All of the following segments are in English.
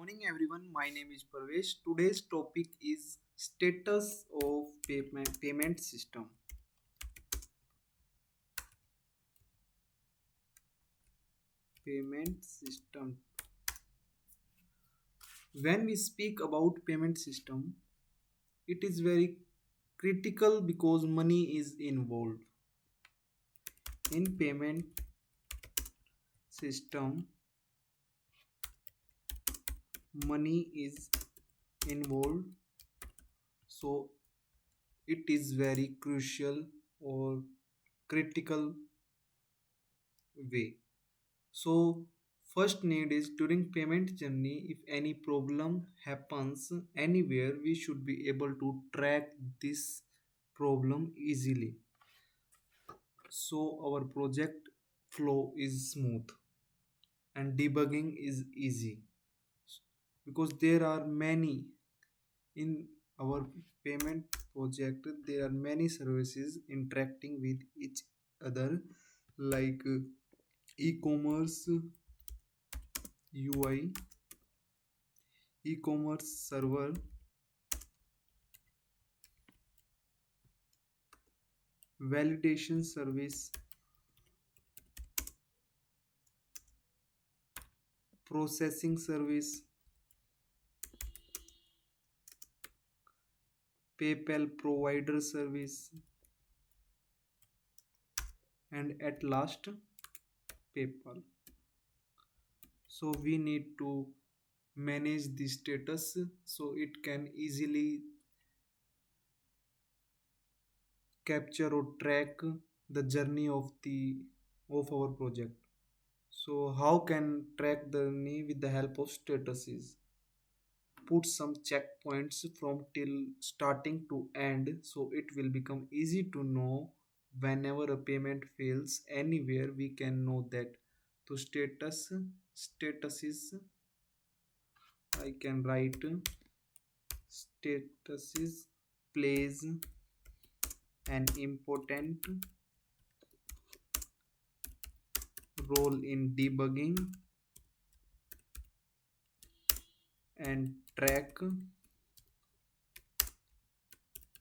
morning, everyone. My name is Parvesh. Today's topic is status of payment system. Payment system. When we speak about payment system, it is very critical because money is involved. In payment system, money is involved, so it is very crucial or critical way. So first need is during payment journey, if any problem happens anywhere, we should be able to track this problem easily. So our project flow is smooth and debugging is easy because there are many in our payment project, there are many services interacting with each other like e-commerce UI, e-commerce server, validation service, processing service, PayPal provider service, and at last PayPal. So we need to manage the status so it can easily capture or track the journey of our project. So how can track the journey with the help of statuses? Put some checkpoints from till starting to end so it will become easy to know whenever a payment fails anywhere we can know that. So statuses I can write statuses plays an important role in debugging and track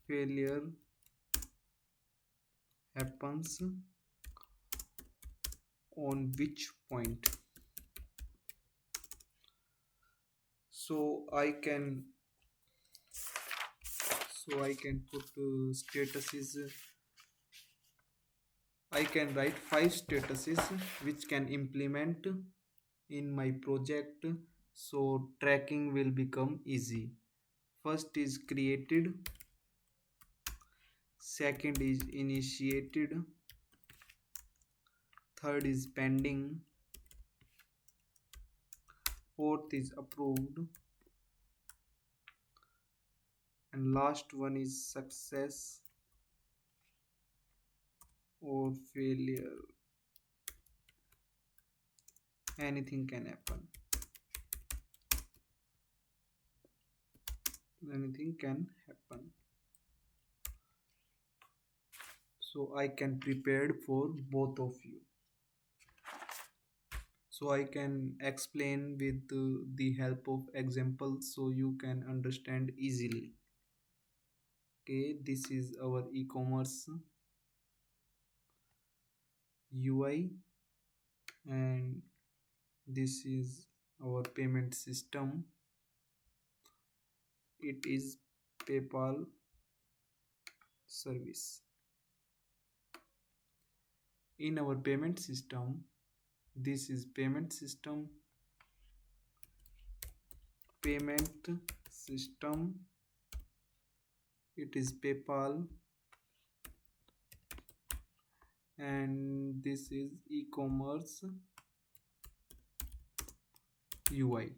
failure happens on which point. So I can put statuses. I can write 5 statuses which can implement in my project so tracking will become easy. First is created, second is initiated, third is pending, fourth is approved, and last one is success or failure. Anything can happen. Anything can happen. So I can prepare for both of you. So I can explain with the help of examples so you can understand easily. Okay, this is our e-commerce UI and this is our payment system. It is PayPal service. In our payment system, this is payment system, it is PayPal, and this is e-commerce UI.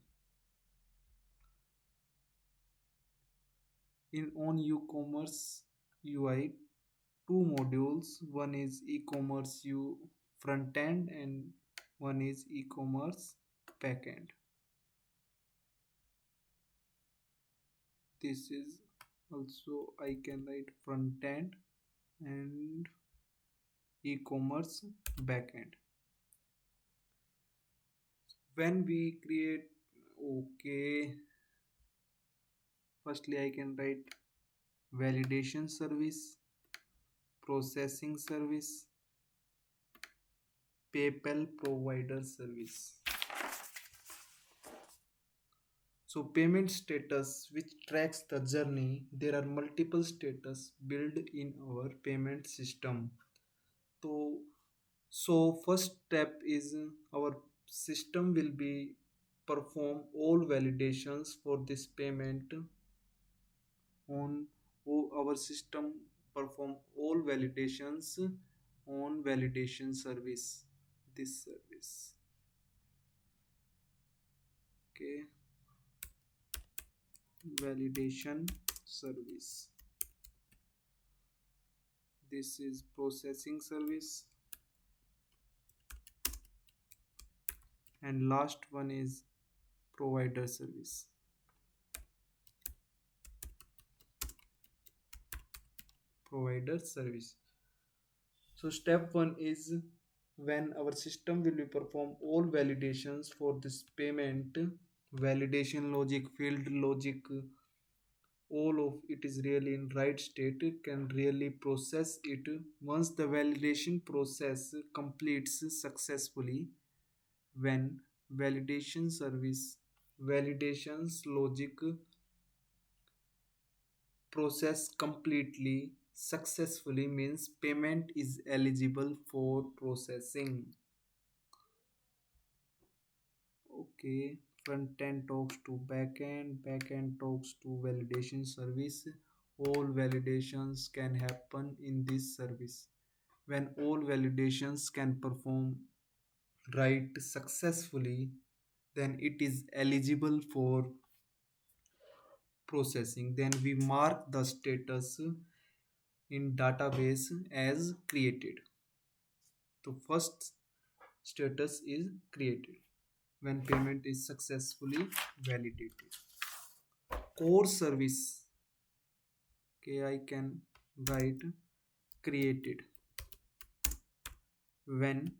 In on e-commerce UI, two modules, one is e-commerce front end and one is e-commerce backend. This is also I can write front end and e-commerce backend. When we create Okay, firstly I can write validation service, processing service, PayPal provider service. So payment status which tracks the journey. There are multiple status built in our payment system. So first step is our system will be perform all validations for this payment on our system perform all validations on validation service, this service. Okay, validation service, this is processing service, and last one is provider service. Provider service. So step 1 is when our system will be perform all validations for this payment, validation logic, field logic, all of it is really in right state, can really process it. Once the validation process completes successfully, when validation service validations logic process completely successfully means payment is eligible for processing. Okay, front end talks to back end talks to validation service. All validations can happen in this service. When all validations can perform right successfully, then it is eligible for processing. Then we mark the status in database as created. The first status is created when payment is successfully validated. Core service, okay, I can write created when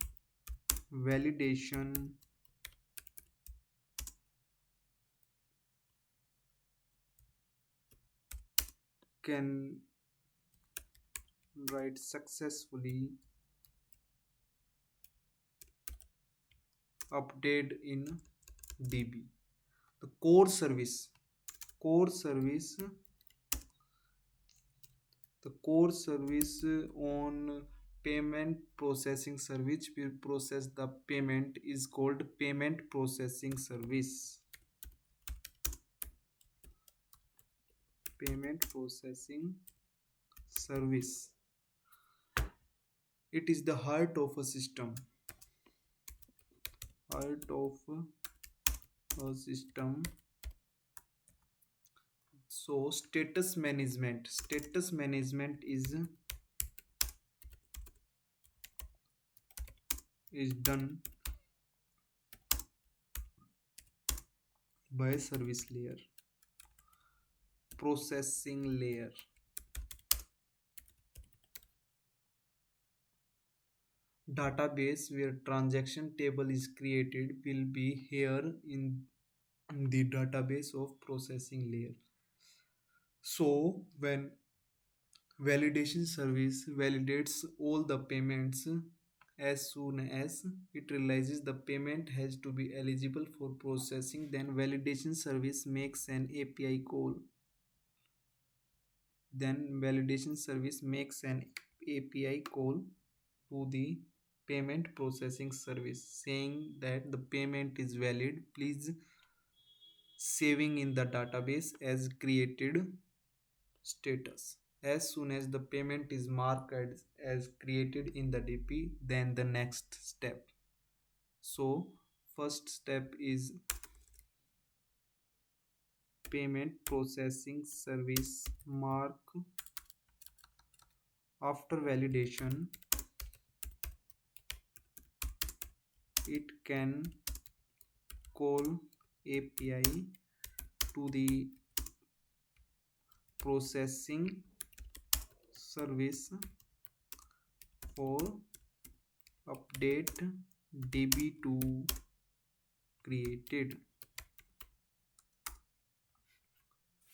validation can write successfully update in DB. The core service, the core service on payment processing service will process the payment is called payment processing service. Payment processing service, it is the heart of a system, heart of a system. So status management is done by service layer, processing layer. Database where transaction table is created will be here in the database of processing layer. So when validation service validates all the payments, as soon as it realizes the payment has to be eligible for processing, then validation service makes an API call. Then validation service makes an API call to the payment processing service saying that the payment is valid, please saving in the database as created status. As soon as the payment is marked as created in the DP, then the next step. So first step is payment processing service mark. After validation, it can call API to the processing service for update DB to created.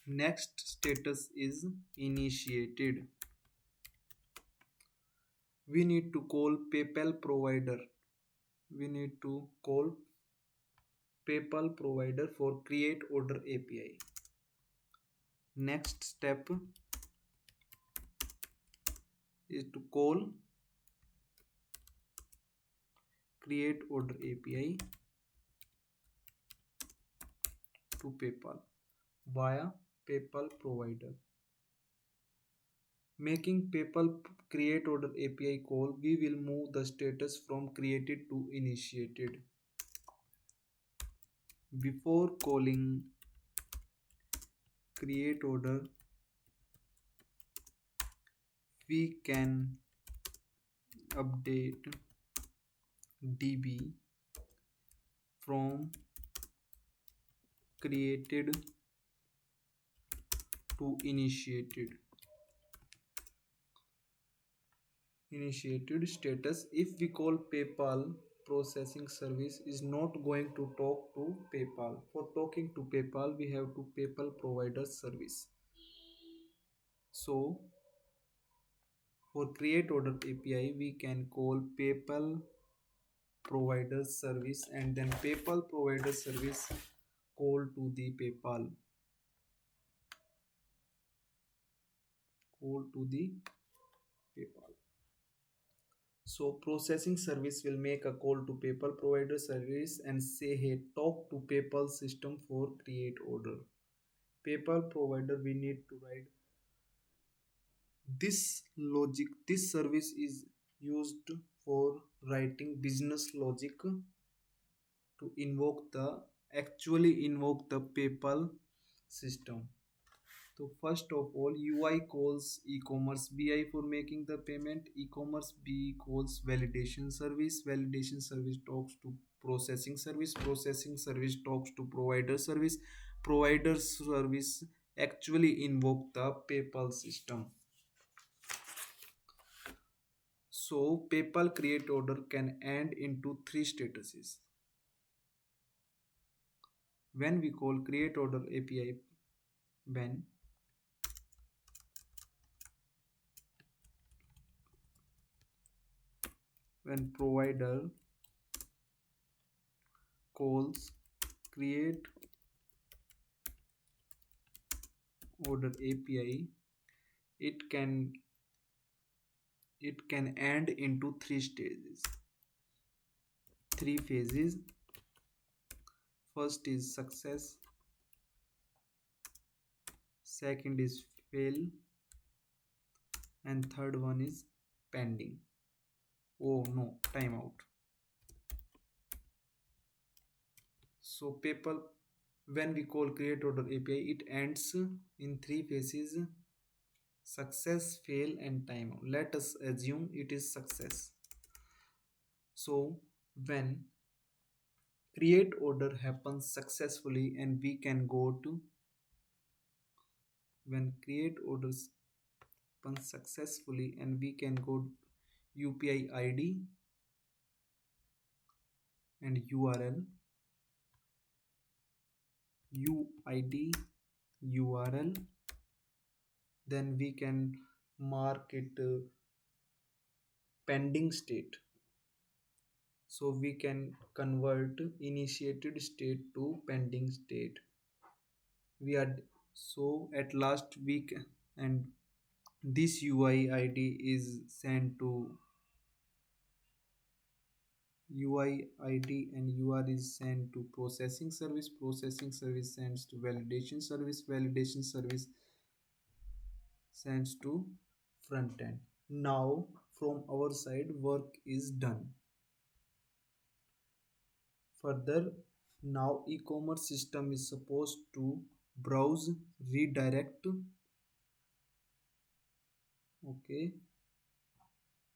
Next status is initiated. We need to call PayPal provider. We need to call PayPal provider for create order API. Next step is to call create order API to PayPal via PayPal provider. Making PayPal create order API call, we will move the status from created to initiated. Before calling create order, we can update DB from created to initiated status. If we call PayPal, processing service is not going to talk to PayPal. For talking to PayPal, we have to PayPal provider service. So for create order API, we can call PayPal provider service, and then PayPal provider service call to the PayPal. So processing service will make a call to PayPal provider service and say, hey, talk to PayPal system for create order. PayPal provider, we need to write this logic. This service is used for writing business logic to invoke the PayPal system. So first of all, UI calls e-commerce BI for making the payment. E-commerce B calls validation service. Validation service talks to processing service. Processing service talks to provider service. Provider service actually invoke the PayPal system. So PayPal create order can end into three statuses. When we call create order API, when provider calls create order API, it can end into three stages, three phases. First is success, second is fail, and third one is pending. Oh no, timeout. So PayPal, when we call create order API, it ends in three phases: success, fail, and timeout. Let us assume it is success. So when create order happens successfully, and we can go to when create orders happen successfully, and we can go UPI ID and URL, UID, URL, then we can mark it pending state. So we can convert initiated state to pending state. We are so at last week, and this UI ID is sent to UI ID and UR is sent to processing service. Processing service sends to validation service. Validation service sends to front end. Now from our side work is done. Further, now e-commerce system is supposed to browse, redirect, okay,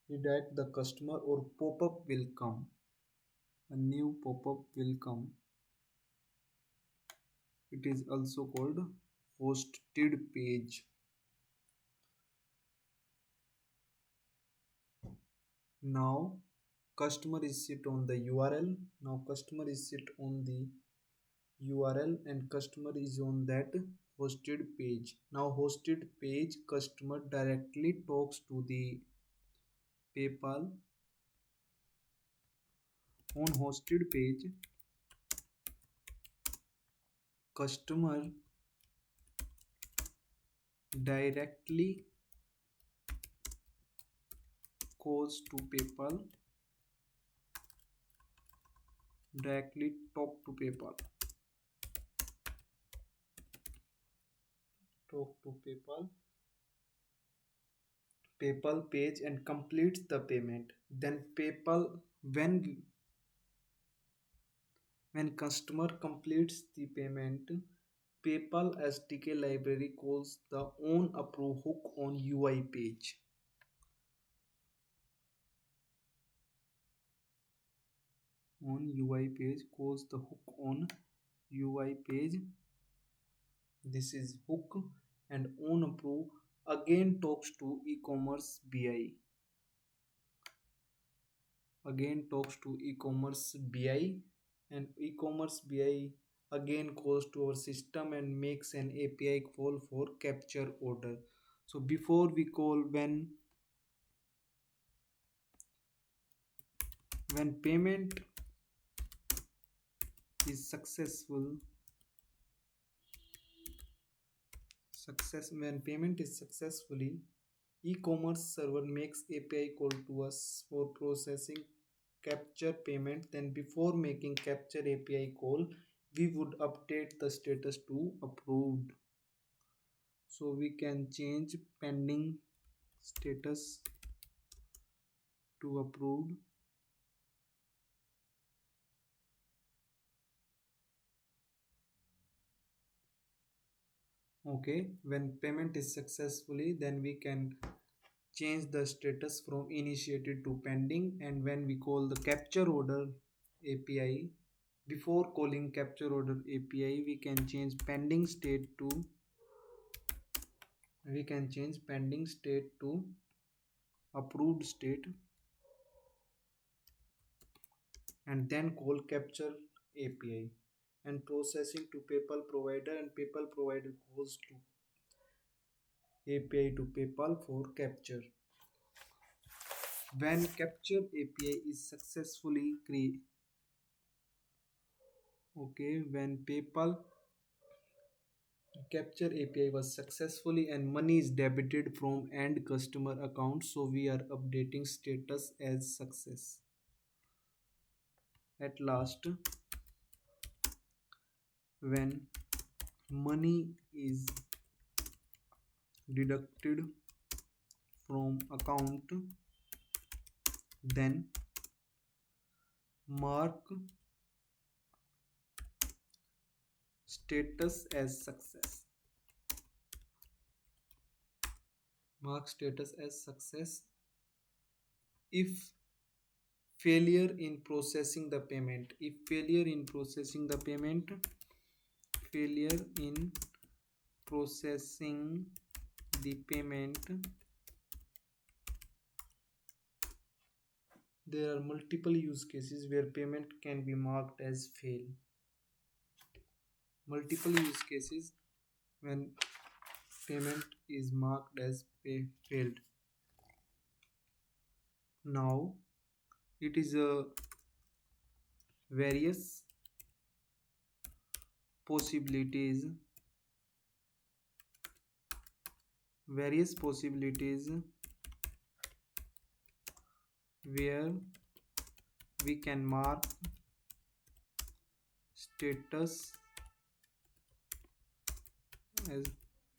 redirect the customer, or pop-up will come. A new pop-up will come. It is also called hosted page. Now customer is sit on the URL. Now customer is sit on the URL and customer is on that hosted page. Now hosted page customer directly talks to the PayPal. On hosted page customer directly calls to PayPal, directly talk to PayPal, talk to PayPal page and completes the payment. Then PayPal, when customer completes the payment, PayPal SDK library calls the on approve hook on UI page. On UI page calls the hook on UI page. This is hook, and on approve again talks to e-commerce BI. Again talks to e-commerce BI, and e-commerce BI again goes to our system and makes an API call for capture order. So before we call, when payment is when payment is successfully, e-commerce server makes API call to us for processing capture payment. Then before making capture API call, we would update the status to approved. So we can change pending status to approved. Okay, when payment is successfully, then we can change the status from initiated to pending. And when we call the capture order API, before calling capture order API, we can change pending state to approved state, and then call capture API and processing to PayPal provider, and PayPal provider calls to API to PayPal for capture. When capture API is successfully created, okay, when PayPal capture API was successfully and money is debited from end customer account, so we are updating status as success. At last, when money is deducted from account, then mark status as success. Mark status as success if failure in processing the payment. If failure in processing the payment, failure in processing the payment, there are multiple use cases where payment can be marked as fail. Multiple use cases when payment is marked as failed. Now it is a various possibilities where we can mark status as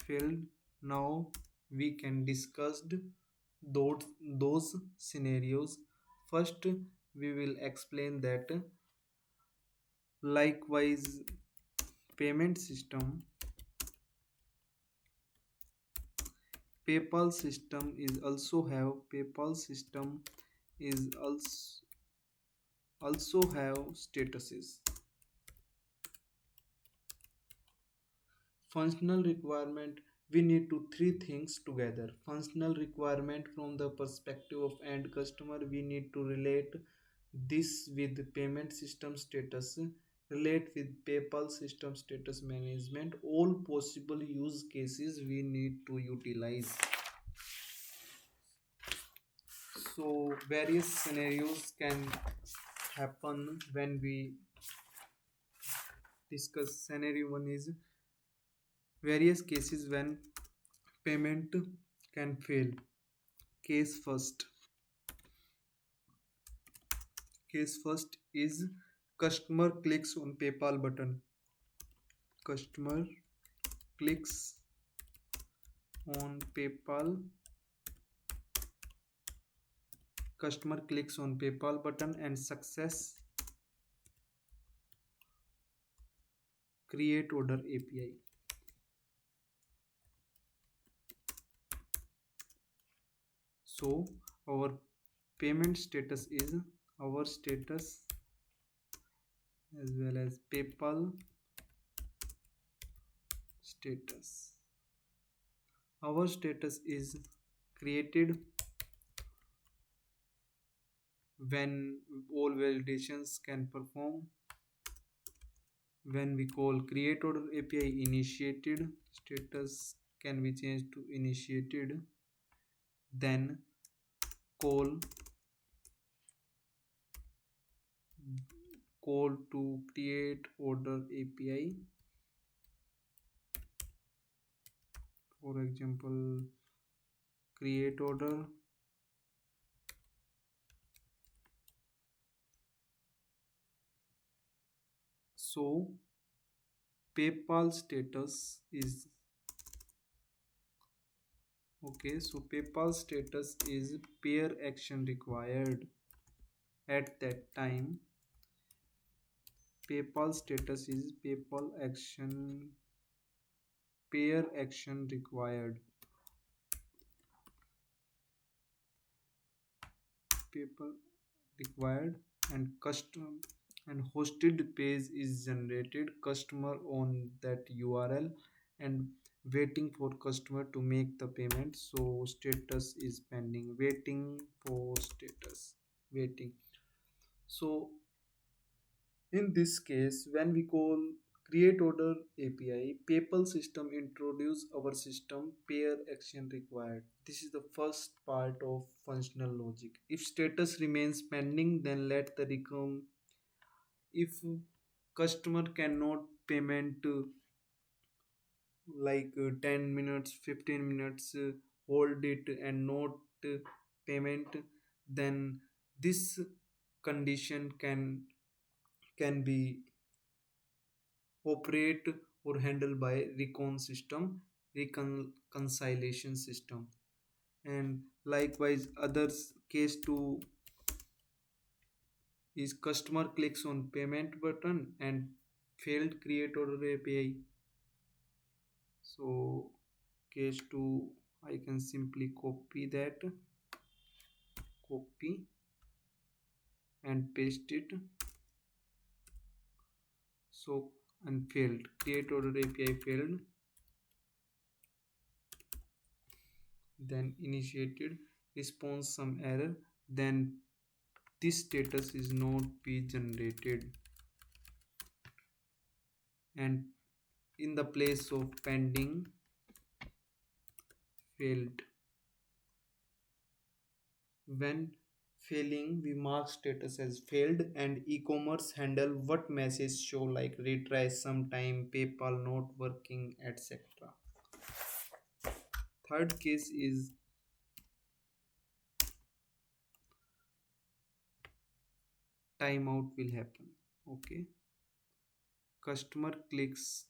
failed. Now we can discuss those scenarios. First, we will explain that likewise payment system PayPal system is also have statuses. Functional requirement, we need to three things together. Functional requirement, from the perspective of end customer, we need to relate this with payment system status. relate with PayPal system status management, all possible use cases we need to utilize. So various scenarios can happen when we discuss. Scenario one is various cases when payment can fail. Case first. Case first is customer clicks on PayPal button. Customer clicks on PayPal. Customer clicks on PayPal button and success create order API. So our payment status is our status as well as PayPal status. Our status is created when all validations can perform. When we call create order API initiated, status can be changed to initiated. Then call to create order API. For example, create order so PayPal status is okay. So PayPal status is pair action required. At that time, PayPal status is PayPal action pair action required. PayPal required and custom and hosted page is generated. Customer on that URL and waiting for customer to make the payment. So status is pending. Waiting for status. Waiting. So in this case, when we call create order API, PayPal system introduce our system pair action required. This is the first part of functional logic. If status remains pending, then let the recom. If customer cannot payment 10 minutes, 15 minutes, hold it and not payment, then this condition can be operate or handled by reconciliation system. And likewise others case 2 is customer clicks on payment button and failed create order API. So case 2 I can simply copy and paste it. So and failed create order API failed, then initiated response some error, then this status is not be generated and in the place of pending failed. When failing we mark status as failed and e-commerce handle what message show like retry sometime, PayPal not working, etc. Third case is timeout will happen. Okay, customer clicks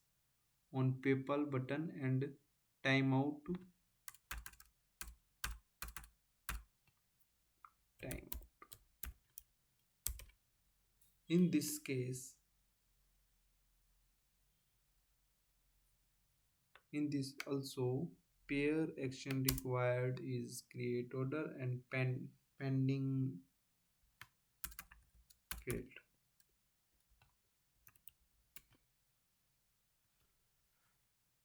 on PayPal button and timeout time. In this case, in this also pair action required is create order and pending failed.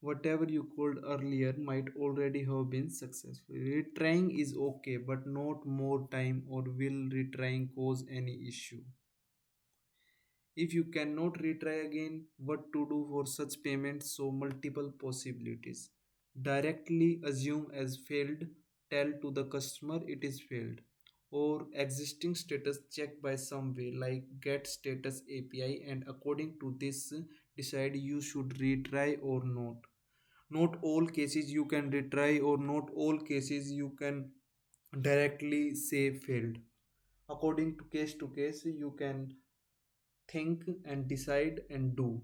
Whatever you called earlier might already have been successful. Retrying is okay, but not more time or will retrying cause any issue. If you cannot retry again, what to do for such payments? So multiple possibilities. Directly assume as failed, tell to the customer it is failed, or existing status check by some way like get status API, and according to this decide you should retry or not. Not all cases you can retry, or not all cases you can directly say failed. According to case you can think and decide and do.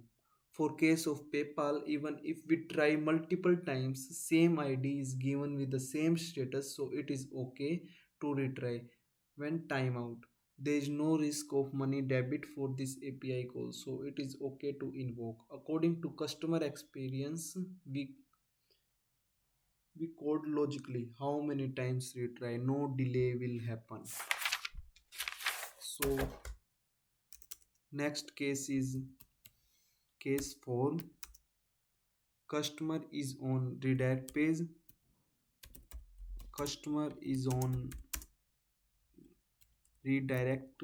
For case of PayPal, even if we try multiple times, same ID is given with the same status, so it is okay to retry. When timeout, there is no risk of money debit for this API call, so it is okay to invoke. According to customer experience, we code logically how many times retry, no delay will happen. So next case is case 4. Customer is on redirect page. Customer is on redirect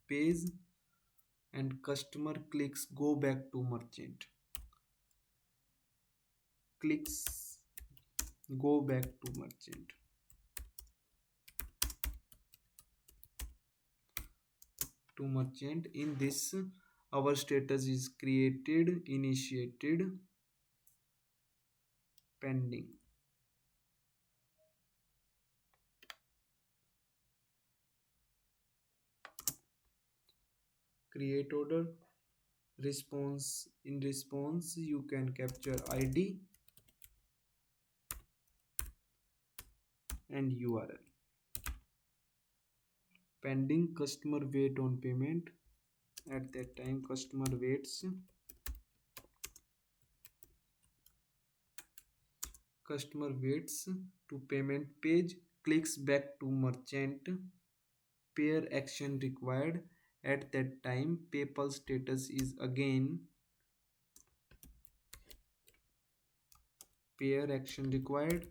page, and customer clicks go back to merchant. Clicks go back to merchant. To merchant. In this, our status is created, initiated, pending. Create order. Response. In response, you can capture ID and URL. Pending, customer wait on payment. At that time customer waits. Customer waits to payment page, clicks back to merchant. Pair action required. At that time PayPal status is again pair action required,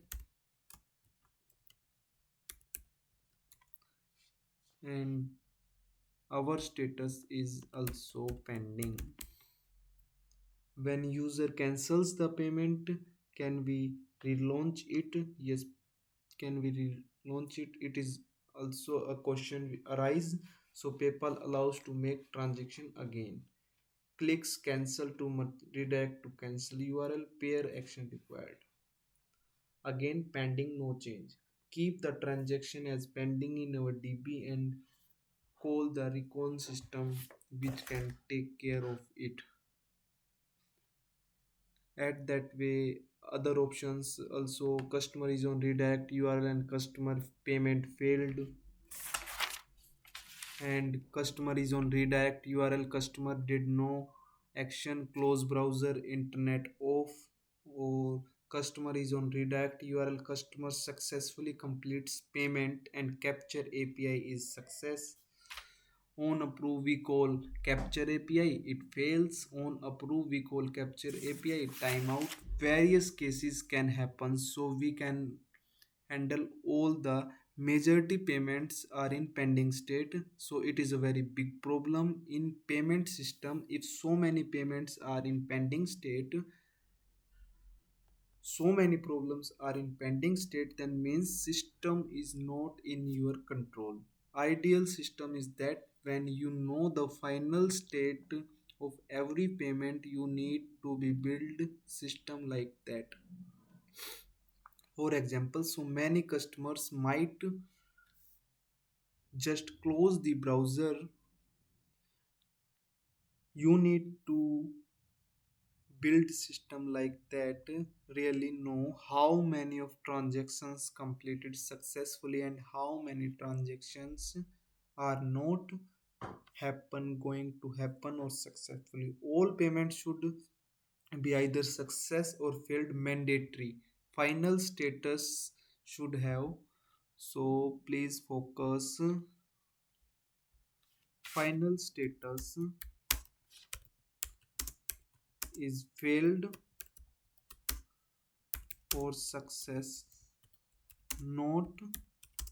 and our status is also pending. When user cancels the payment, can we relaunch it? Yes. Can we relaunch it? It is also a question arise. So PayPal allows to make transaction again. Clicks cancel to redirect to cancel URL. Pair action required. Again pending, no change. Keep the transaction as pending in our DB and call the recon system which can take care of it. At that way, other options also, customer is on redirect URL and customer payment failed, and customer is on redirect URL, customer did no action, close browser, internet off. Or customer is on redirect URL, customer successfully completes payment and capture API is success. On approve we call capture API, it fails. On approve we call capture API, timeout. Various cases can happen, so we can handle all the majority payments are in pending state. So it is a very big problem in payment system. If so many payments are in pending state, so many problems are in pending state, then means system is not in your control. Ideal system is that when you know the final state of every payment, you need to be build system like that. For example, so many customers might just close the browser. You need to build system like that, really know how many of transactions completed successfully and how many transactions are not going to happen or successfully. All payments should be either success or failed, mandatory. Final status should have. So please focus. Final status is failed or success, not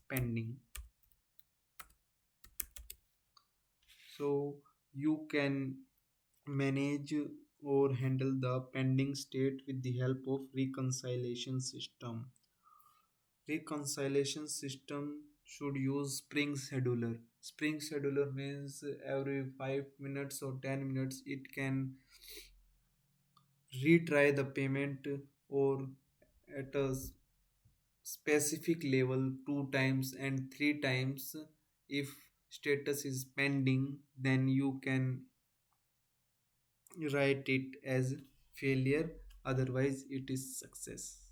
pending. So you can manage or handle the pending state with the help of reconciliation system. Reconciliation system should use spring scheduler. Spring scheduler means every 5 minutes or 10 minutes it can retry the payment or at a specific level two times and three times. If status is pending, then you can write it as failure, otherwise it is success.